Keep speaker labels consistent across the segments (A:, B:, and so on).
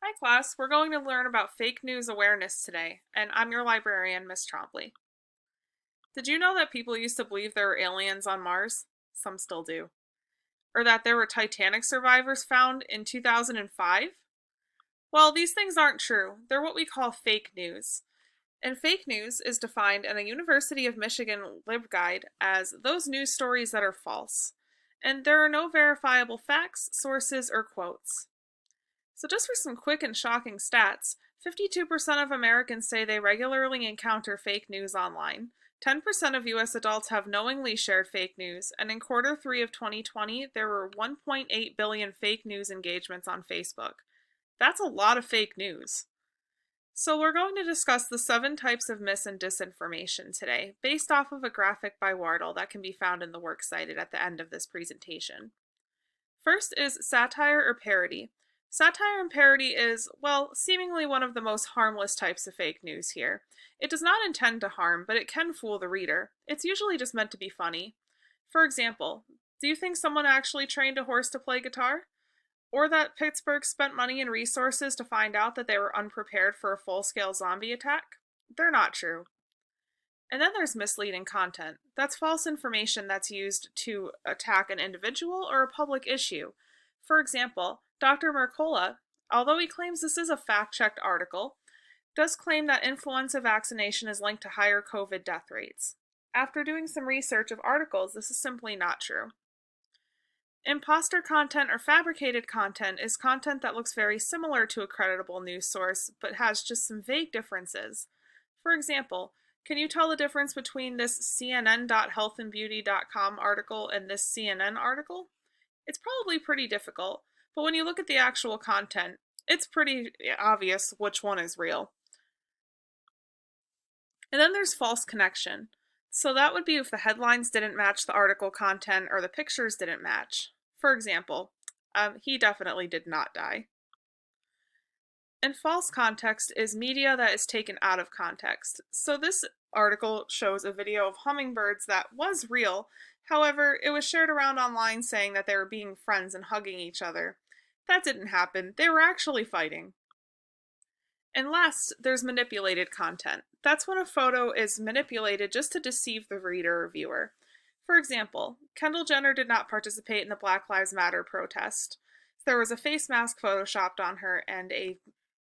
A: Hi class, we're going to learn about fake news awareness today, and I'm your librarian, Miss Trombley. Did you know that people used to believe there were aliens on Mars? Some still do. Or that there were Titanic survivors found in 2005? Well, these things aren't true. They're what we call fake news. And fake news is defined in a University of Michigan LibGuide as those news stories that are false. And there are no verifiable facts, sources, or quotes. So, just for some quick and shocking stats, 52% of Americans say they regularly encounter fake news online. 10% of US adults have knowingly shared fake news, and in quarter 3 of 2020, there were 1.8 billion fake news engagements on Facebook. That's a lot of fake news. So, we're going to discuss the 7 types of mis and disinformation today, based off of a graphic by Wardle that can be found in the works cited at the end of this presentation. First is satire or parody. Satire and parody is, well, seemingly one of the most harmless types of fake news here. It does not intend to harm, but it can fool the reader. It's usually just meant to be funny. For example, do you think someone actually trained a horse to play guitar? Or that Pittsburgh spent money and resources to find out that they were unprepared for a full-scale zombie attack? They're not true. And then there's misleading content. That's false information that's used to attack an individual or a public issue. For example, Dr. Mercola, although he claims this is a fact-checked article, does claim that influenza vaccination is linked to higher COVID death rates. After doing some research of articles, this is simply not true. Imposter content or fabricated content is content that looks very similar to a creditable news source, but has just some vague differences. For example, can you tell the difference between this CNN.healthandbeauty.com article and this CNN article? It's probably pretty difficult, but when you look at the actual content, it's pretty obvious which one is real. And then there's false connection. So that would be if the headlines didn't match the article content or the pictures didn't match. For example, he definitely did not die. And false context is media that is taken out of context. So this article shows a video of hummingbirds that was real. However, it was shared around online saying that they were being friends and hugging each other. That didn't happen. They were actually fighting. And last, there's manipulated content. That's when a photo is manipulated just to deceive the reader or viewer. For example, Kendall Jenner did not participate in the Black Lives Matter protest. There was a face mask photoshopped on her and a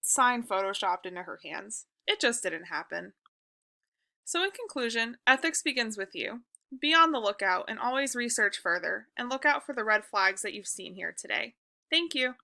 A: sign photoshopped into her hands. It just didn't happen. So in conclusion, ethics begins with you. Be on the lookout and always research further, and look out for the red flags that you've seen here today. Thank you.